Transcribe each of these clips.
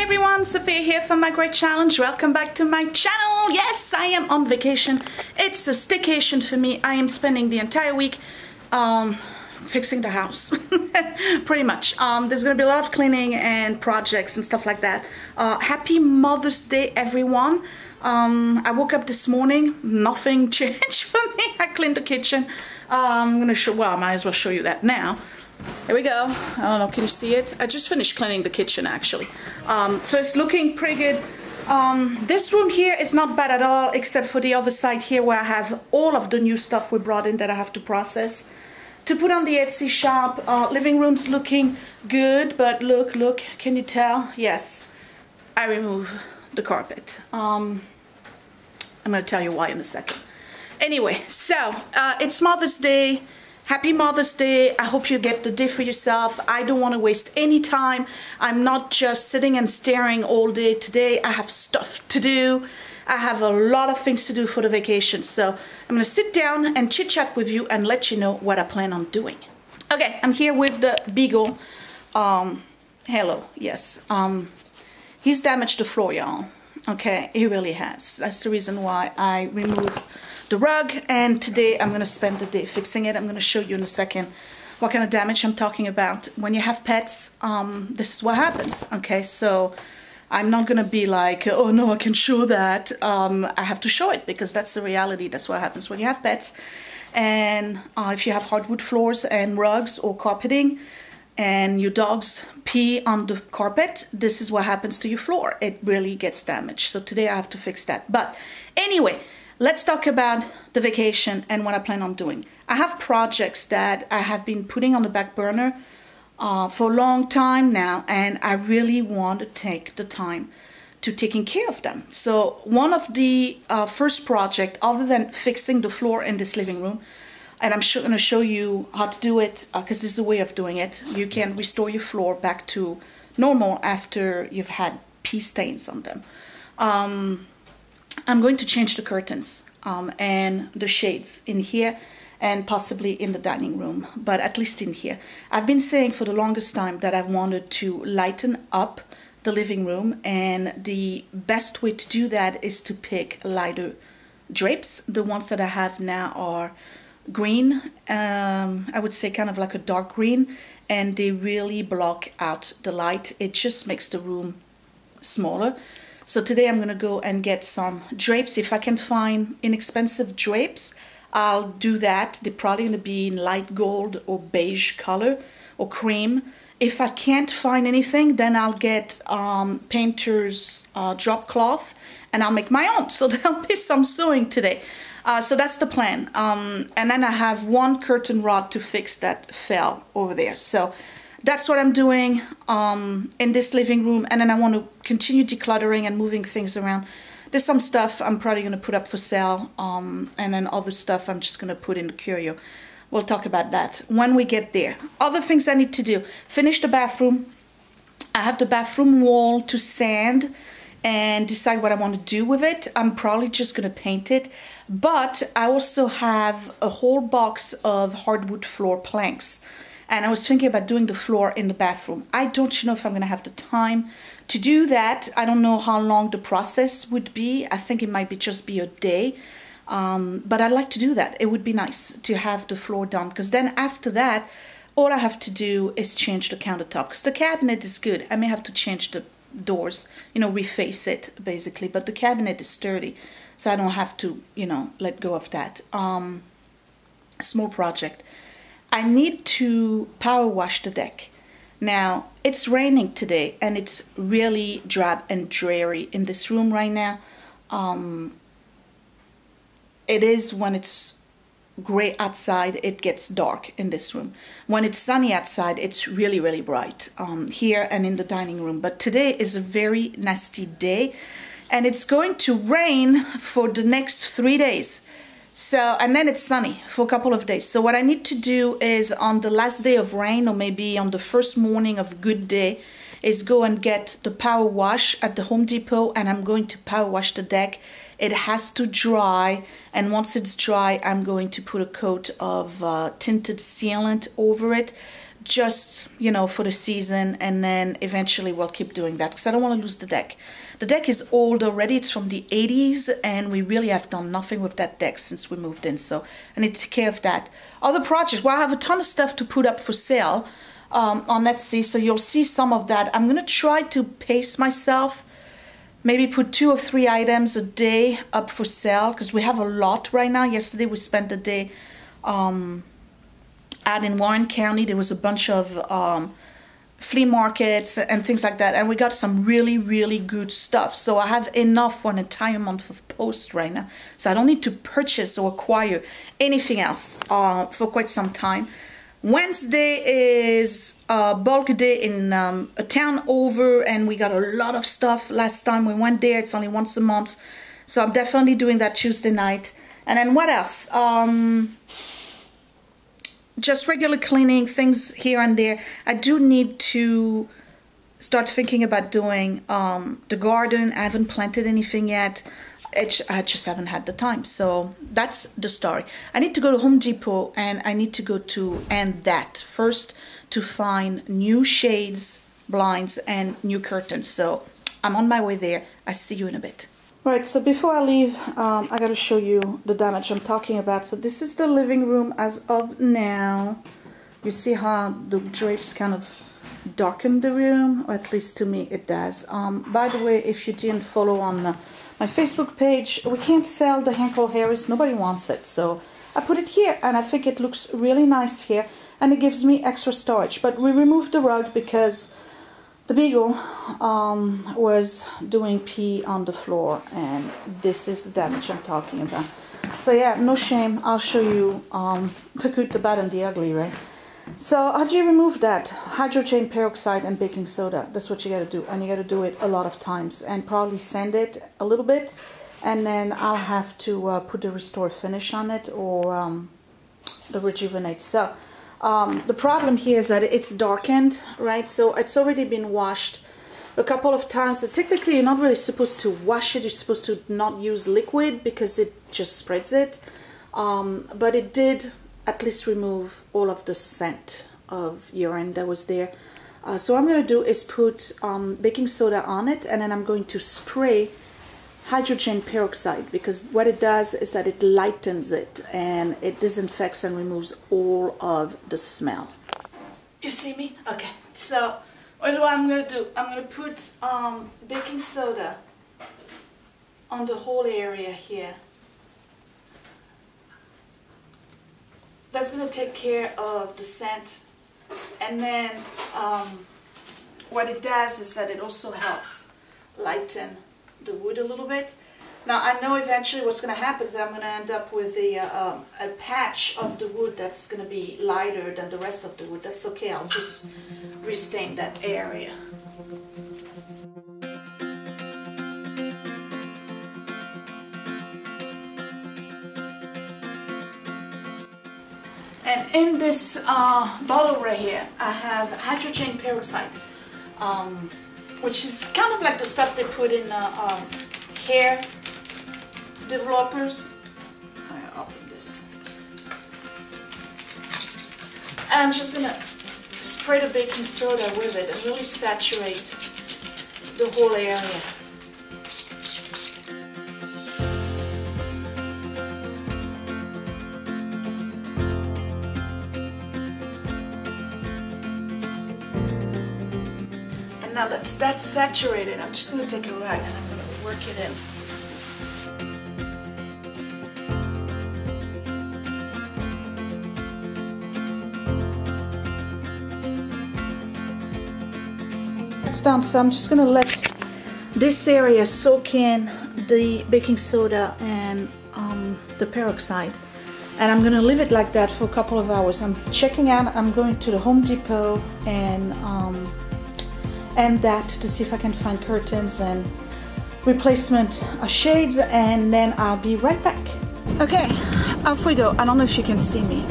everyone, Sophia here from My Great Challenge. Welcome back to my channel. Yes, I am on vacation. It's a staycation for me. I am spending the entire week fixing the house. Pretty much. There's gonna be a lot of cleaning and projects and stuff like that. Happy Mother's Day, everyone. I woke up this morning, nothing changed for me. I cleaned the kitchen. I'm gonna show, well, I might as well show you that now. Here we go. I don't know, can you see it? I just finished cleaning the kitchen actually. So it's looking pretty good. This room here is not bad at all, except for the other side here where I have all of the new stuff we brought in that I have to process to put on the Etsy shop. Living room's looking good, but look, can you tell? Yes, I removed the carpet. I'm gonna tell you why in a second. Anyway, so it's Mother's Day. Happy Mother's Day. I hope you get the day for yourself. I don't want to waste any time. I'm not just sitting and staring all day. Today I have stuff to do. I have a lot of things to do for the vacation. So I'm going to sit down and chit chat with you and let you know what I plan on doing. Okay, I'm here with the Beagle. Hello, yes. He's damaged the floor, y'all. Okay, he really has. That's the reason why I removed the rug, and today I'm gonna spend the day fixing it. I'm gonna show you in a second what kind of damage I'm talking about. When you have pets, this is what happens. Okay, so I'm not gonna be like, oh no, I can show that. I have to show it because that's the reality. That's what happens when you have pets. And if you have hardwood floors and rugs or carpeting, and your dogs pee on the carpet, this is what happens to your floor. It really gets damaged. So today I have to fix that. But anyway, let's talk about the vacation and what I plan on doing. I have projects that I have been putting on the back burner for a long time now, and I really want to take the time to taking care of them. So one of the first project, other than fixing the floor in this living room, and I'm going to show you how to do it because this is a way of doing it. You can restore your floor back to normal after you've had pee stains on them. I'm going to change the curtains and the shades in here and possibly in the dining room, but at least in here. I've been saying for the longest time that I wanted to lighten up the living room, and the best way to do that is to pick lighter drapes. The ones that I have now are green, I would say kind of like a dark green, and they really block out the light. It just makes the room smaller. So today I'm gonna go and get some drapes. If I can find inexpensive drapes, I'll do that. They're probably gonna be in light gold or beige color or cream. If I can't find anything, then I'll get painter's drop cloth and I'll make my own. So there'll be some sewing today. So that's the plan. And then I have one curtain rod to fix that fell over there. So that's what I'm doing in this living room. And then I want to continue decluttering and moving things around. There's some stuff I'm probably going to put up for sale. And then other stuff I'm just going to put in the curio. We'll talk about that when we get there. Other things I need to do. Finish the bathroom. I have the bathroom wall to sand and decide what I want to do with it. I'm probably just going to paint it. But I also have a whole box of hardwood floor planks. And I was thinking about doing the floor in the bathroom. I don't know if I'm going to have the time to do that. I don't know how long the process would be. I think it might be just be a day. But I'd like to do that. It would be nice to have the floor done. Because then after that, all I have to do is change the countertop. Because the cabinet is good. I may have to change the doors, you know, reface it basically. But the cabinet is sturdy. So I don't have to, you know, let go of that. Small project. I need to power wash the deck. Now, it's raining today and it's really drab and dreary in this room right now. It is when it's gray outside, it gets dark in this room. When it's sunny outside, it's really, really bright here and in the dining room. But today is a very nasty day. And it's going to rain for the next 3 days. So, and then it's sunny for a couple of days. So what I need to do is on the last day of rain, or maybe on the first morning of good day, is go and get the power wash at the Home Depot, and I'm going to power wash the deck It has to dry, and once it's dry, I'm going to put a coat of tinted sealant over it, just, you know, for the season, and then eventually we'll keep doing that because I don't want to lose the deck. The deck is old already. It's from the 80s, and we really have done nothing with that deck since we moved in, so I need to take care of that. Other projects, well, I have a ton of stuff to put up for sale on Etsy, so you'll see some of that. I'm gonna try to pace myself, maybe put 2 or 3 items a day up for sale, because we have a lot right now. Yesterday we spent the day out in Warren County. There was a bunch of flea markets and things like that, and we got some really good stuff, so I have enough for an entire month of post right now, so I don't need to purchase or acquire anything else for quite some time. Wednesday is bulk day in a town over, and we got a lot of stuff. Last time we went there, it's only once a month, so I'm definitely doing that Tuesday night. And then what else? Just regular cleaning, things here and there. I do need to start thinking about doing the garden. I haven't planted anything yet. I just haven't had the time. So that's the story. I need to go to Home Depot, and I need to go to that first to find new shades, blinds, and new curtains. So I'm on my way there. I see you in a bit. Right, so before I leave, I gotta show you the damage I'm talking about. So this is the living room as of now. You see how the drapes kind of darken the room, or at least to me it does. By the way, if you didn't follow on my Facebook page, we can't sell the Henkel Harris. Nobody wants it, so I put it here, and I think it looks really nice here, and it gives me extra storage. But we removed the rug because the beagle was doing pee on the floor, and this is the damage I'm talking about. So yeah, no shame. I'll show you the good, the bad, and the ugly, right? So how do you remove that? Hydrogen peroxide and baking soda. That's what you got to do, and you got to do it a lot of times, and probably sand it a little bit, and then I'll have to put the Restore Finish on it, or the Rejuvenate. So the problem here is that it's darkened, right? So it's already been washed a couple of times. So technically, you're not really supposed to wash it. You're supposed to not use liquid because it just spreads it. But it did at least remove all of the scent of urine that was there. So what I'm going to do is put baking soda on it, and then I'm going to spray hydrogen peroxide, because what it does is that it lightens it, and it disinfects and removes all of the smell. You see me? Okay, so what I'm going to do, I'm going to put baking soda on the whole area here. That's going to take care of the scent, and then what it does is that it also helps lighten the wood a little bit. Now I know eventually what's going to happen is I'm going to end up with a patch of the wood that's going to be lighter than the rest of the wood. That's okay, I'll just restain that area. And in this bottle right here, I have hydrogen peroxide, which is kind of like the stuff they put in hair developers. I'll open this. And I'm just gonna spray the baking soda with it and really saturate the whole area. Now that's saturated, I'm just going to take a rag and I'm going to work it in. It's done, so I'm just going to let this area soak in the baking soda and the peroxide. And I'm going to leave it like that for a couple of hours. I'm checking out, I'm going to the Home Depot and that to see if I can find curtains and replacement shades, and then I'll be right back. Okay, off we go. I don't know if you can see me.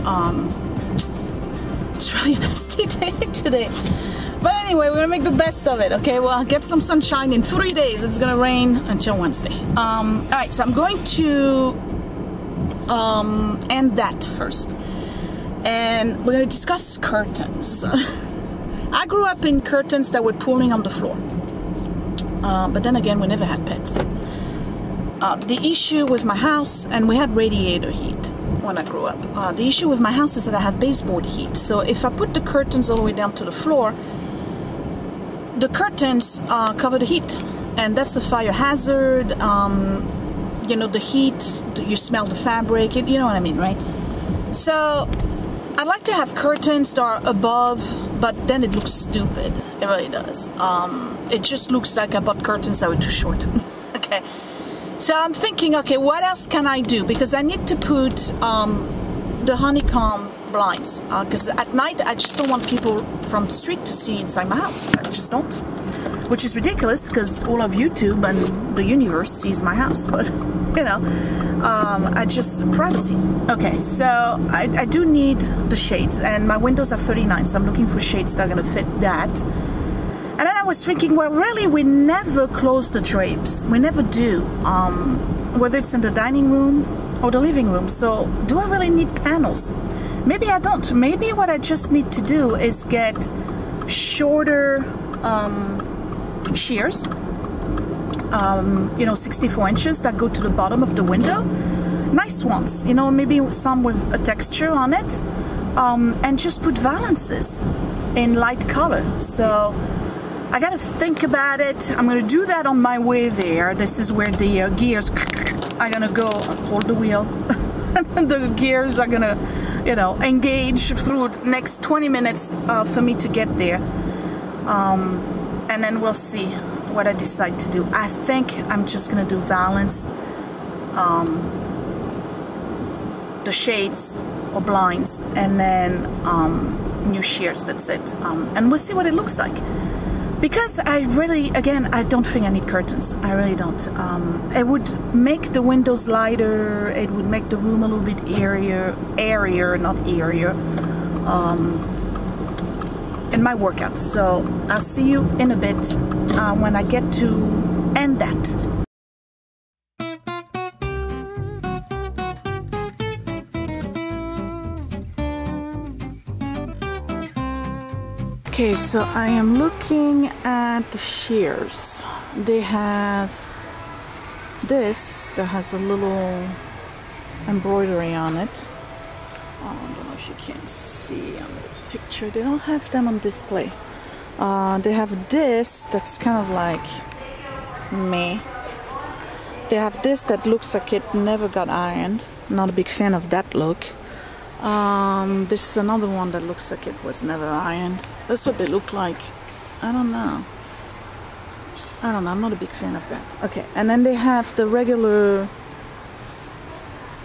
It's really a nasty day today. But anyway, we're gonna make the best of it, okay? Well, get some sunshine in 3 days. It's gonna rain until Wednesday. Alright, so I'm going to end that first. And we're gonna discuss curtains. I grew up in curtains that were pulling on the floor. But then again, we never had pets. The issue with my house, and we had radiator heat when I grew up. The issue with my house is that I have baseboard heat. So if I put the curtains all the way down to the floor, the curtains cover the heat. And that's a fire hazard. You know, the heat, you smell the fabric, you know what I mean, right? So I'd like to have curtains that are above, but then it looks stupid. It really does. It just looks like I bought curtains that were too short. Okay. So I'm thinking, okay, what else can I do? Because I need to put the honeycomb blinds. Because at night, I just don't want people from the street to see inside my house. I just don't. Which is ridiculous, because all of YouTube and the universe sees my house. But, you know, I just, privacy. Okay, so I do need the shades. And my windows are 39, so I'm looking for shades that are going to fit that. And then I was thinking, well, really, we never close the drapes. We never do, whether it's in the dining room or the living room. So do I really need panels? Maybe I don't. Maybe what I just need to do is get shorter shears, you know, 64 inches that go to the bottom of the window. Nice ones, you know, maybe some with a texture on it, and just put valances in light color. So I gotta think about it. I'm gonna do that on my way there. This is where the gears are gonna go. Hold the wheel. The gears are gonna, you know, engage through the next 20 minutes for me to get there. And then we'll see what I decide to do. I think I'm just gonna do valance, the shades or blinds, and then new shears. That's it. And we'll see what it looks like. Because I really, again, I don't think I need curtains. I really don't. It would make the windows lighter. It would make the room a little bit airier, not eerier, in my workout. So I'll see you in a bit when I get to end that. Okay, so I am looking at the shears. They have this that has a little embroidery on it. I don't know if you can see on the picture. They don't have them on display. They have this that's kind of like meh. They have this that looks like it never got ironed. Not a big fan of that look. This is another one that looks like it was never ironed. That's what they look like. I don't know. I'm not a big fan of that. Okay, and then they have the regular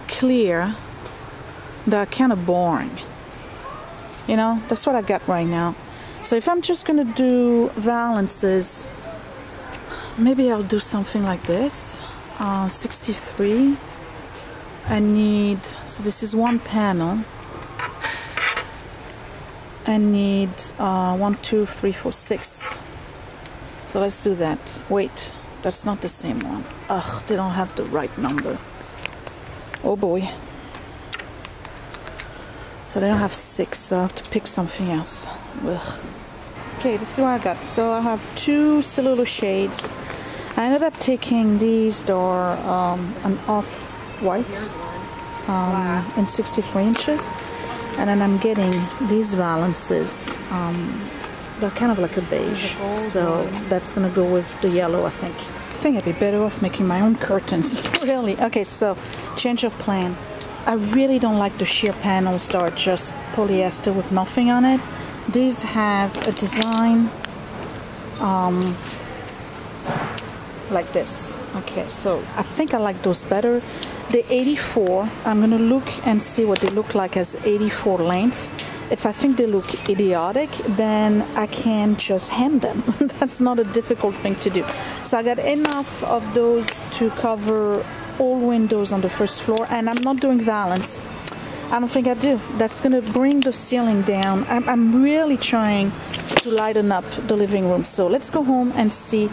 clear that are kind of boring. You know, that's what I got right now. So if I'm just gonna do valances, maybe I'll do something like this. 63. I need, so this is one panel. I need 1, 2, 3, 4, 6. So let's do that. Wait, that's not the same one. Ugh, they don't have the right number. Oh boy. So they don't have 6, so I have to pick something else. Ugh. Okay, this is what I got. So I have 2 cellular shades. I ended up taking these door an off-white in 63 inches. And then I'm getting these valances. They're kind of like a beige. So that's gonna go with the yellow, I think. I think I'd be better off making my own curtains. Really? Okay, so change of plan. I really don't like the sheer panels that are just polyester with nothing on it. These have a design like this. Okay, so I think I like those better. The 84, I'm gonna look and see what they look like as 84 length. If I think they look idiotic, then I can just hem them. That's not a difficult thing to do. So I got enough of those to cover all windows on the first floor, and I'm not doing valance. I don't think I do. That's gonna bring the ceiling down. I'm really trying to lighten up the living room. So let's go home and see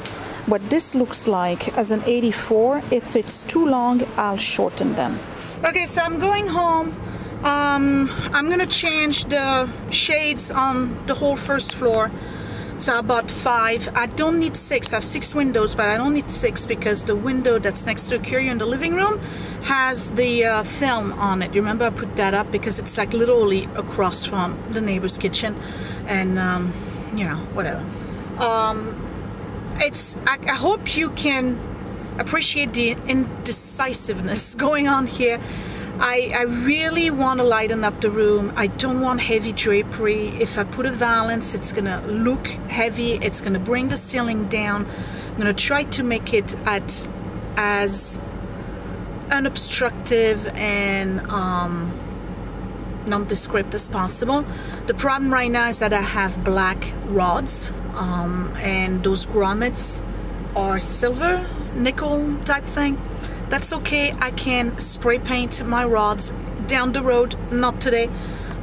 what this looks like as an 84. If it's too long, I'll shorten them. Okay, so I'm going home. I'm gonna change the shades on the whole first floor. So I bought 5. I don't need 6. I have 6 windows, but I don't need 6 because the window that's next to the curio in the living room has the film on it. You remember I put that up because it's like literally across from the neighbor's kitchen, and you know, whatever. I hope you can appreciate the indecisiveness going on here. I really want to lighten up the room. I don't want heavy drapery. If I put a valance, it's gonna look heavy. It's gonna bring the ceiling down. I'm gonna try to make it as unobstructive and nondescript as possible. The problem right now is that I have black rods, and those grommets are silver, nickel type thing. That's okay. I can spray paint my rods down the road. Not today.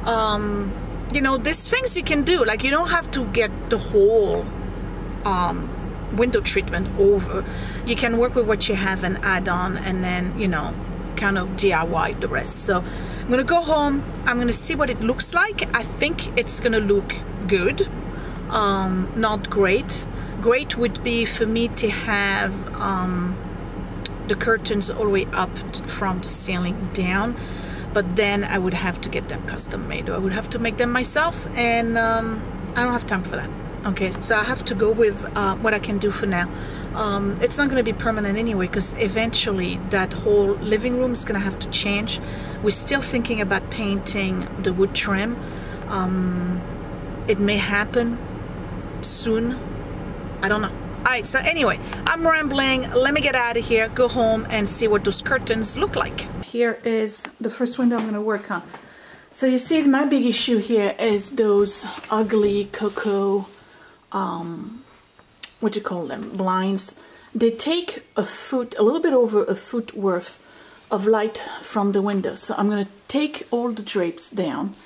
You know, there's things you can do. Like, you don't have to get the whole window treatment over. You can work with what you have and add on, and then, you know, kind of DIY the rest. So I'm gonna go home. I'm gonna see what it looks like. I think it's gonna look good. Not great. Great would be for me to have the curtains all the way up from the ceiling down, but then I would have to get them custom made, or I would have to make them myself, and I don't have time for that. Okay, so I have to go with what I can do for now. It's not going to be permanent anyway, because eventually that whole living room is going to have to change. We're still thinking about painting the wood trim. It may happen soon. I don't know. Alright, so anyway, I'm rambling. Let me get out of here, go home, and see what those curtains look like. Here is the first window I'm going to work on. So you see, my big issue here is those ugly cocoa, what do you call them, blinds. They take a foot, a little bit over a foot worth of light from the window. So I'm going to take all the drapes down.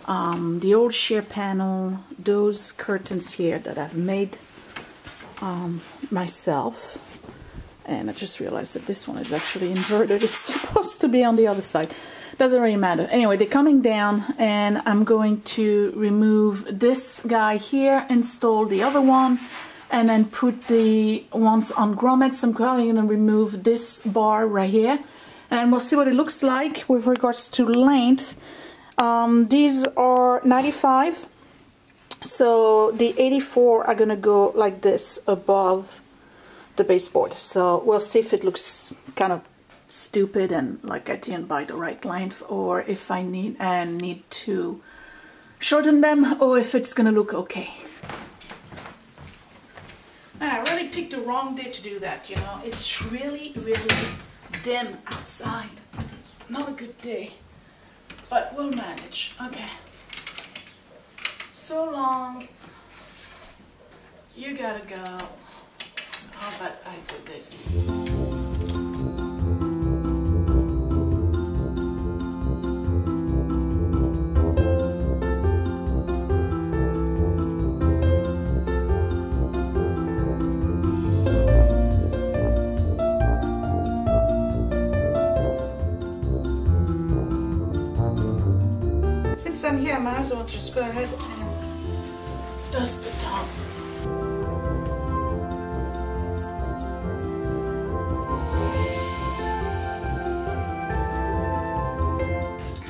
The old sheer panel, those curtains here that I've made myself, and I just realized that this one is actually inverted. It's supposed to be on the other side. Doesn't really matter. Anyway, they're coming down, and I'm going to remove this guy here, install the other one, and then put the ones on grommets. I'm probably going to remove this bar right here, and we'll see what it looks like with regards to length. These are 95. So the 84 are going to go like this above the baseboard. So we'll see if it looks kind of stupid and like I didn't buy the right length, or if I need to shorten them, or if it's going to look okay. And I really picked the wrong day to do that, you know. It's really, really dim outside. Not a good day, but we'll manage. Okay. So long, you gotta go. How about I do this? Since I'm here, I might as well just go ahead and dust the top.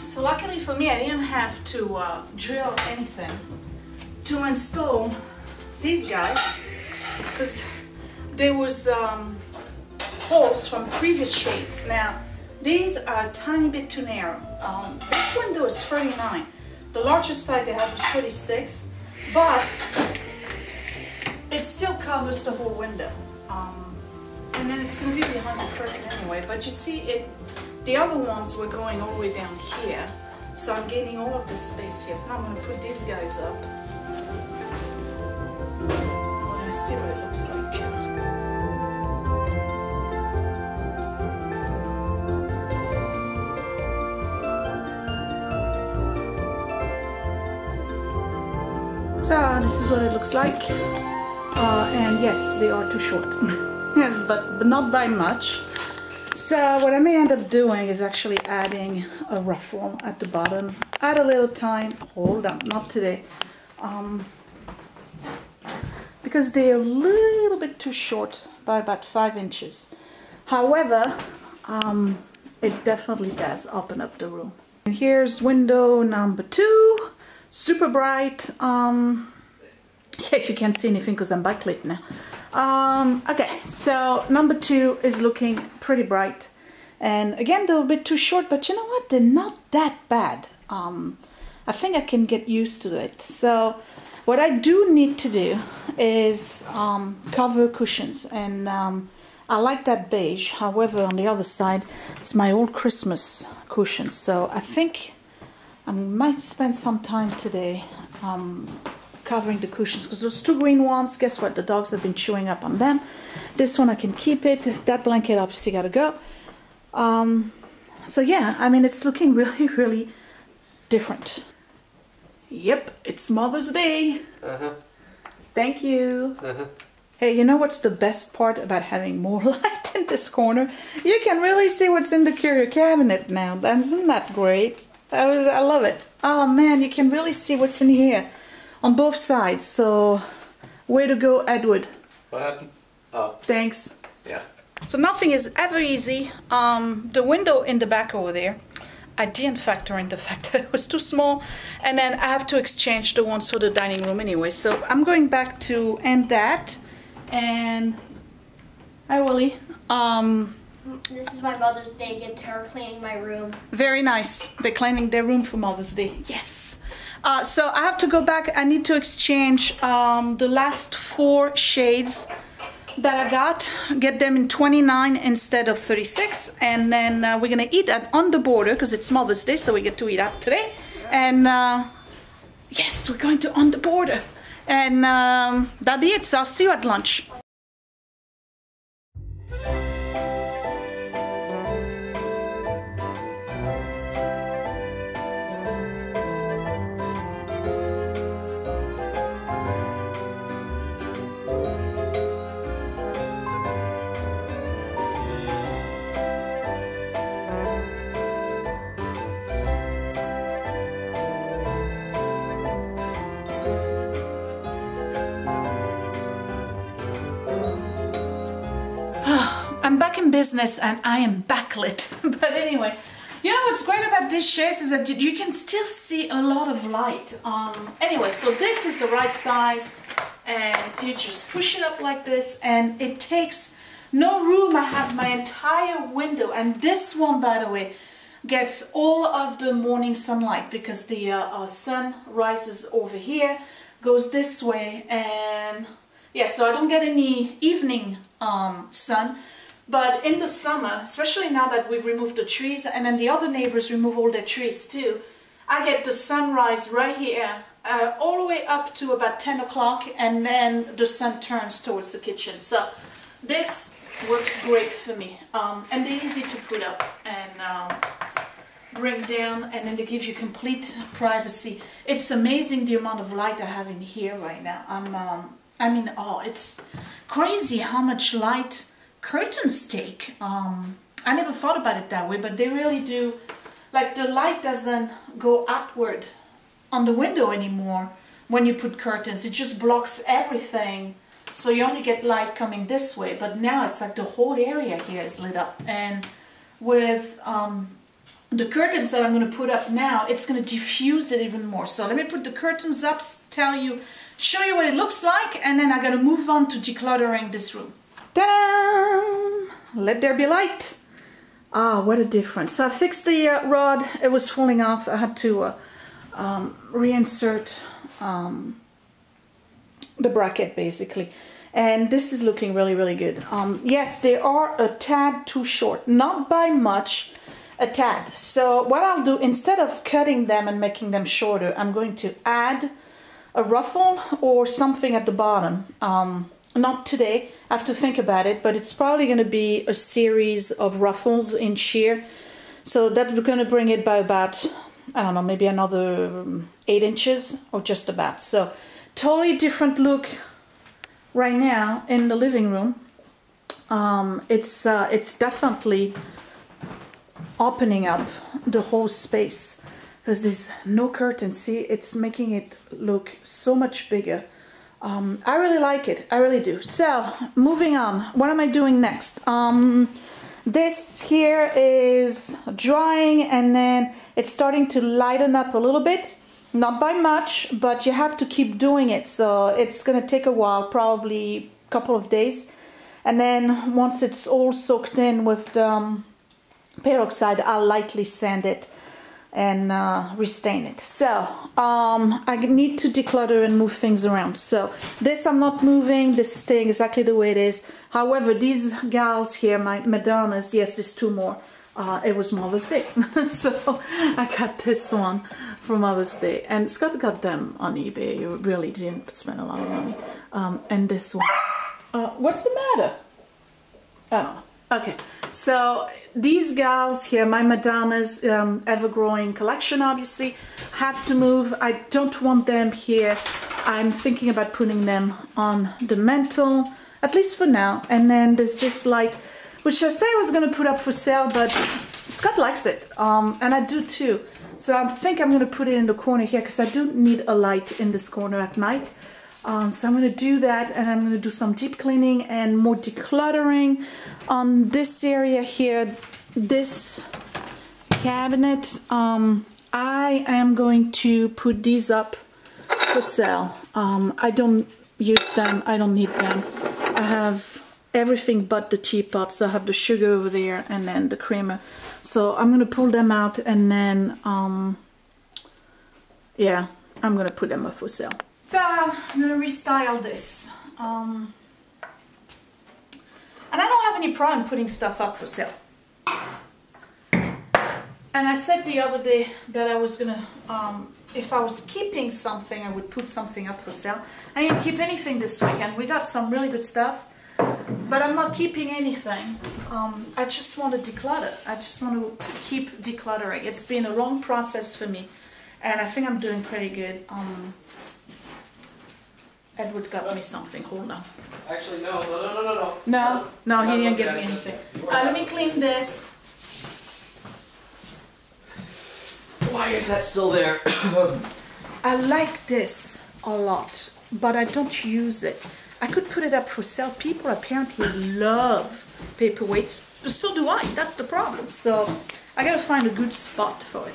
So luckily for me, I didn't have to drill anything to install these guys, because there was holes from previous shades. Now these are a tiny bit too narrow. This window is 39. The largest side they have was 36. But it still covers the whole window, and then it's going to be behind the curtain anyway. But you see, the other ones were going all the way down here, so I'm getting all of this space here. So now I'm going to put these guys up. I want to see what it looks like. So this is what it looks like. And yes, they are too short, but not by much. So what I may end up doing is actually adding a ruffle at the bottom at a little time. Hold on, not today. Because they are a little bit too short by about 5 inches. However, it definitely does open up the room. And here's window number 2, super bright. Yeah, you can't see anything because I'm backlit now. Okay, so number 2 is looking pretty bright. And again, they're a bit too short, but you know what? They're not that bad. I think I can get used to it. So what I do need to do is cover cushions, and I like that beige. However, on the other side, it's my old Christmas cushions. So I think I might spend some time today covering the cushions, because those 2 green ones, guess what? The dogs have been chewing up on them. This one I can keep it. That blanket obviously gotta go. So yeah, I mean, it's looking really, really different. Yep, it's Mother's Day. Thank you. Hey, you know what's the best part about having more light in this corner? You can really see what's in the curio cabinet now. Isn't that great? I love it. Oh man, you can really see what's in here on both sides. So, way to go, Edward. What happened? Oh. Thanks. Yeah. So nothing is ever easy. The window in the back over there, I didn't factor in the fact that it was too small, and then I have to exchange the ones for the dining room anyway. So I'm going back to end that. And hi, Willie. This is my Mother's Day gift to her, cleaning my room. Very nice. They're cleaning their room for Mother's Day. Yes. So I have to go back. I need to exchange the last 4 shades that I got. Get them in 29 instead of 36. And then we're going to eat at On the Border because it's Mother's Day, so we get to eat out today. And yes, we're going to On the Border. And that'll be it. So I'll see you at lunch. I'm back in business and I am backlit. But anyway, you know what's great about these shades is that you can still see a lot of light. Anyway, so this is the right size, and you just push it up like this, and it takes no room. I have my entire window, and this one, by the way, gets all of the morning sunlight because the sun rises over here, goes this way, and yeah, so I don't get any evening sun. But in the summer, especially now that we've removed the trees, and then the other neighbors remove all their trees too, I get the sunrise right here, all the way up to about 10 o'clock, and then the sun turns towards the kitchen. So this works great for me. And they're easy to put up and bring down, and then they give you complete privacy. It's amazing the amount of light I have in here right now. I mean, oh, it's crazy how much light curtains take. I never thought about it that way, but they really do. Like, the light doesn't go outward on the window anymore when you put curtains. It just blocks everything, so you only get light coming this way. But now it's like the whole area here is lit up, and with the curtains that I'm going to put up now, it's going to diffuse it even more. So let me put the curtains up, show you what it looks like, and then I'm going to move on to decluttering this room. Ta-da! Let there be light. Ah, what a difference. So I fixed the rod. It was falling off. I had to reinsert the bracket basically. And this is looking really, really good. Yes, they are a tad too short. Not by much, a tad. So what I'll do, instead of cutting them and making them shorter, I'm going to add a ruffle or something at the bottom. Not today, I have to think about it, but it's probably going to be a series of ruffles in sheer. So that's going to bring it by about, I don't know, maybe another 8 inches or just about. So totally different look right now in the living room. It's definitely opening up the whole space because there's no curtain. See, it's making it look so much bigger. I really like it, I really do. So moving on, what am I doing next? This here is drying, and then it's starting to lighten up a little bit, not by much, but you have to keep doing it, so it's gonna take a while, probably a couple of days. And then once it's all soaked in with the peroxide, I'll lightly sand it and restain it. So I need to declutter and move things around. So this I'm not moving, this is staying exactly the way it is. However, these gals here, my Madonnas, yes, there's two more. It was Mother's Day, so I got this one for Mother's Day, and Scott got them on eBay. You really didn't spend a lot of money. And this one, what's the matter? I don't know. Okay, so these gals here, my Madonna's ever-growing collection, obviously, have to move. I don't want them here. I'm thinking about putting them on the mantle, at least for now. And then there's this light, which I say I was going to put up for sale, but Scott likes it, and I do too. So I think I'm going to put it in the corner here because I do need a light in this corner at night. So I'm going to do that, and I'm going to do some deep cleaning and more decluttering on this area here. This cabinet, I am going to put these up for sale. I don't use them, I don't need them. I have everything but the teapots. I have the sugar over there and then the creamer. So I'm going to pull them out, and then, yeah, I'm going to put them up for sale. So I'm going to restyle this. And I don't have any problem putting stuff up for sale. And I said the other day that I was going to, if I was keeping something, I would put something up for sale. I didn't keep anything this weekend. We got some really good stuff, but I'm not keeping anything. I just want to declutter. I just want to keep decluttering. It's been a long process for me, and I think I'm doing pretty good. Edward got me something. Hold on. Actually, no. No, he didn't get me anything. Let me clean this. Why is that still there? I like this a lot, but I don't use it. I could put it up for sale. People apparently love paperweights, but so do I. That's the problem. So I gotta find a good spot for it.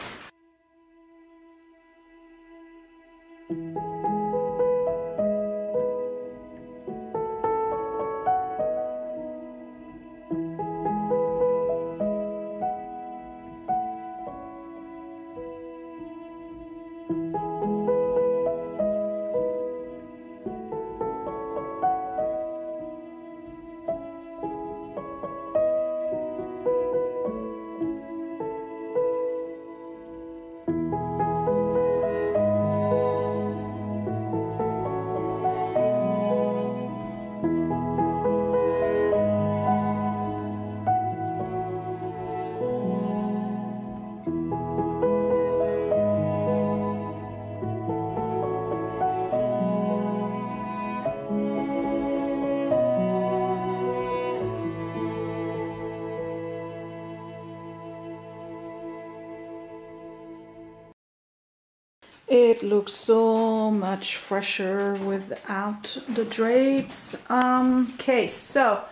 It looks so much fresher without the drapes. Okay, so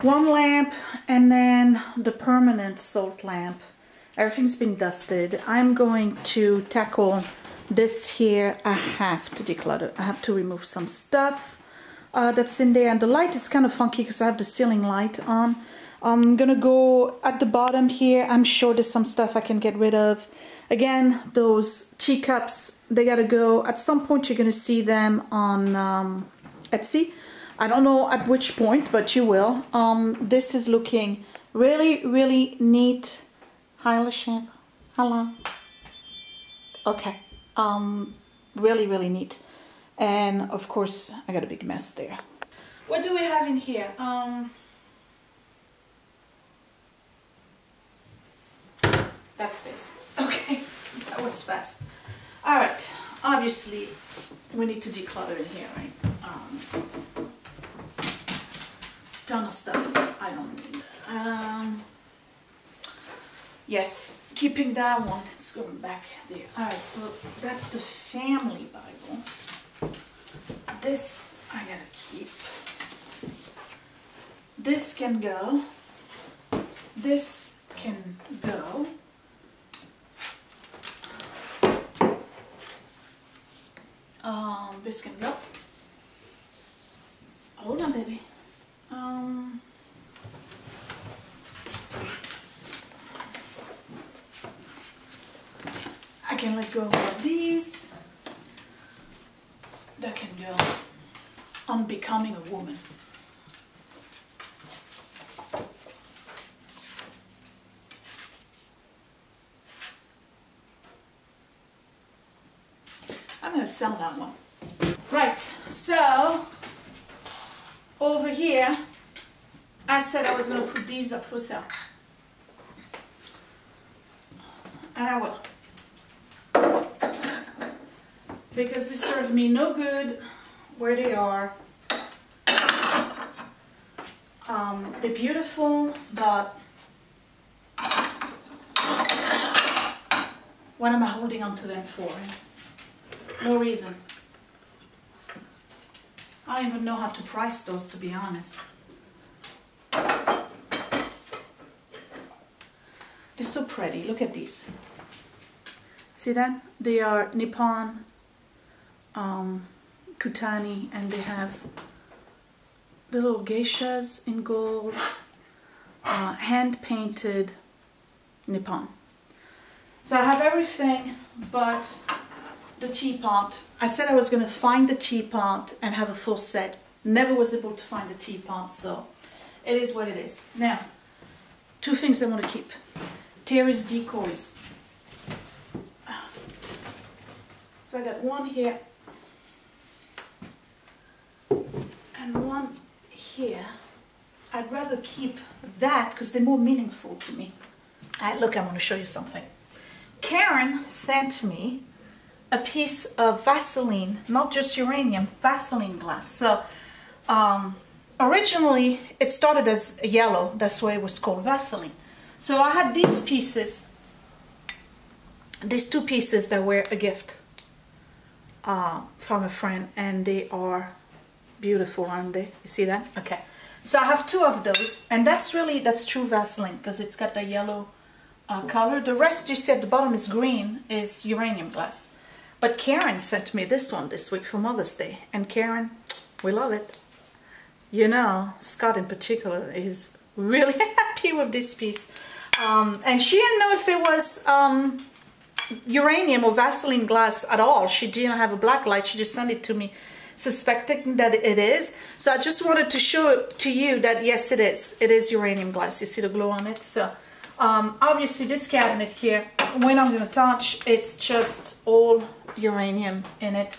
one lamp and then the permanent salt lamp. Everything's been dusted. I'm going to tackle this here. I have to declutter. I have to remove some stuff that's in there. And the light is kind of funky because I have the ceiling light on. I'm gonna go at the bottom here. I'm sure there's some stuff I can get rid of. Again, those teacups, they gotta go. At some point you're gonna see them on Etsy. I don't know at which point, but you will. This is looking really, really neat. Hi, Lasham. Hello. Okay. Really, really neat. And of course, I got a big mess there. What do we have in here? That's this. Okay, that was fast. All right, obviously we need to declutter in here, right? Ton of stuff I don't need. Yes, keeping that one. It's going back there. All right, so that's the family Bible. This I gotta keep. This can go. This can go. This can go. Hold on, baby. I can let go of these. That can go on becoming a woman. I'm gonna sell that one. Right, so over here, I said I was gonna put these up for sale. And I will. Because they serve me no good where they are. They're beautiful, but what am I holding on to them for? No reason. I don't even know how to price those, to be honest. They're so pretty. Look at these. See that? They are Nippon Kutani, and they have the little geishas in gold, hand-painted Nippon. So I have everything but the teapot. I said I was going to find the teapot and have a full set. Never was able to find the teapot, so it is what it is. Now, two things I want to keep. Terry's decoys. So I got one here and one here. I'd rather keep that because they're more meaningful to me. Look, I want to show you something. Karen sent me a piece of Vaseline, not just uranium, Vaseline glass. So originally it started as yellow, that's why it was called Vaseline. So I had these pieces, these two pieces that were a gift from a friend, and they are beautiful, aren't they? You see that? Okay. So I have two of those, and that's true Vaseline because it's got the yellow color. The rest you see at the bottom is green, is uranium glass. But Karen sent me this one this week for Mother's Day, and Karen, we love it. You know, Scott in particular is really happy with this piece. And she didn't know if it was uranium or Vaseline glass at all. She didn't have a black light. She just sent it to me suspecting that it is. So I just wanted to show it to you that yes, it is. It is uranium glass. You see the glow on it? So obviously this cabinet here, when I'm going to touch, it's just all uranium in it.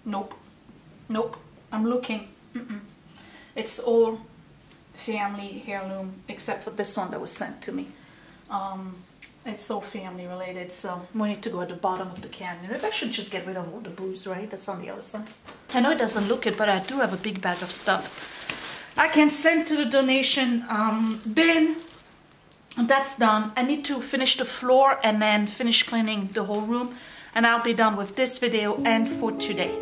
Nope. Nope. I'm looking. It's all family heirloom except for this one that was sent to me. It's all family related, so we need to go at the bottom of the cabinet. I should just get rid of all the booze, right? That's on the other side. I know it doesn't look it, but I do have a big bag of stuff I can send to the donation bin. That's done. I need to finish the floor and then finish cleaning the whole room, and I'll be done with this video and for today.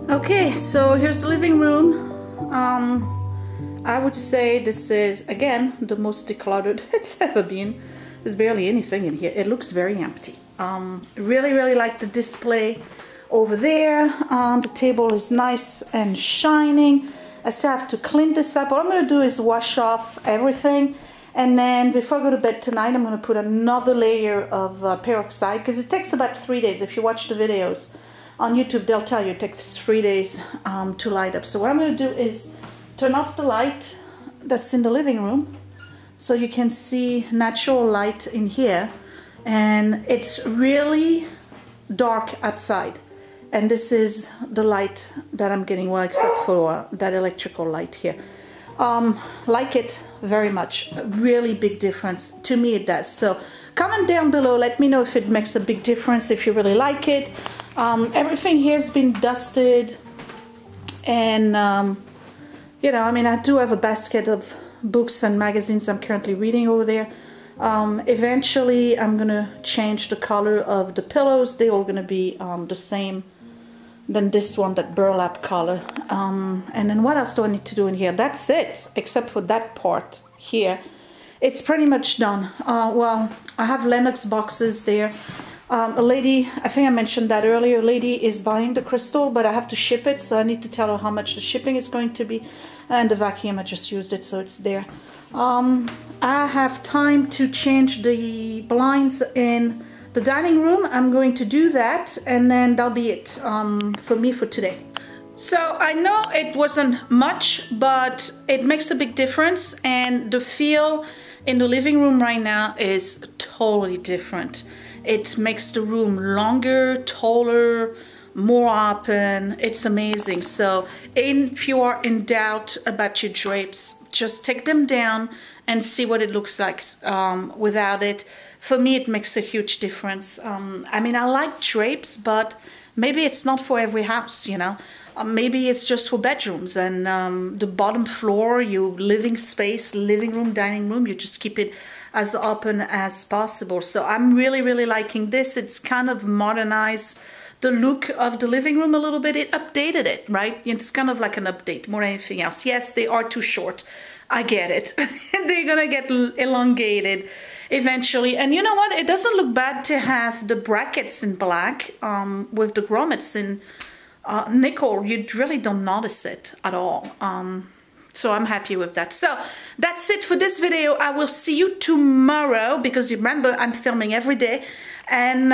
Okay, so here's the living room. I would say this is, again, the most decluttered it's ever been. There's barely anything in here. It looks very empty. Really like the display over there. The table is nice and shining. I still have to clean this up. What I'm going to do is wash off everything, and then before I go to bed tonight, I'm going to put another layer of peroxide, because it takes about 3 days. If you watch the videos on YouTube, they'll tell you it takes 3 days to light up. So what I'm going to do is turn off the light that's in the living room, so you can see natural light in here, and it's really dark outside. And this is the light that I'm getting, well, except for that electrical light here. Like it very much. A really big difference. To me it does. So comment down below, let me know if it makes a big difference, if you really like it. Everything here has been dusted, and you know, I mean, I do have a basket of books and magazines I'm currently reading over there. Eventually I'm gonna change the color of the pillows. They're all gonna be the same than this one, that burlap color. And then what else do I need to do in here? That's it, except for that part here. It's pretty much done. Well, I have Lennox boxes there. A lady, I think I mentioned that earlier, a lady is buying the crystal, but I have to ship it, so I need to tell her how much the shipping is going to be. And the vacuum, I just used it, so it's there. I have time to change the blinds in the dining room. I'm going to do that, and then that'll be it for me for today. So I know it wasn't much, but it makes a big difference, and the feel in the living room right now is totally different. It makes the room longer, taller, more open. It's amazing. So if you are in doubt about your drapes, just take them down and see what it looks like without it. For me, it makes a huge difference. I mean, I like drapes, but maybe it's not for every house, you know. Maybe it's just for bedrooms, and the bottom floor, your living space, living room, dining room, you just keep it as open as possible. So I'm really, really liking this. It's kind of modernized the look of the living room a little bit. It updated it, right? It's kind of like an update more than anything else. Yes, they are too short. I get it. They're gonna get elongated eventually. And you know what? It doesn't look bad to have the brackets in black with the grommets in nickel. You really don't notice it at all. So I'm happy with that. So that's it for this video. I will see you tomorrow, because remember, I'm filming every day. And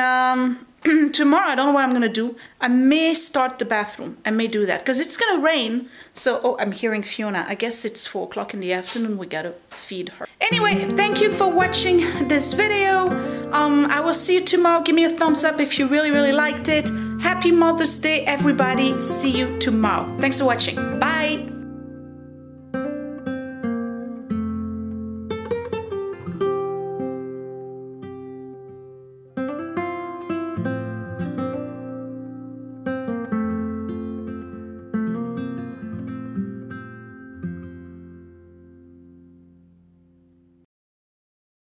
tomorrow, I don't know what I'm gonna do. I may start the bathroom. I may do that because it's gonna rain. So, oh, I'm hearing Fiona. I guess it's 4 o'clock in the afternoon. We gotta feed her. Anyway, thank you for watching this video. I will see you tomorrow. Give me a thumbs up if you really, really liked it. Happy Mother's Day, everybody. See you tomorrow. Thanks for watching. Bye.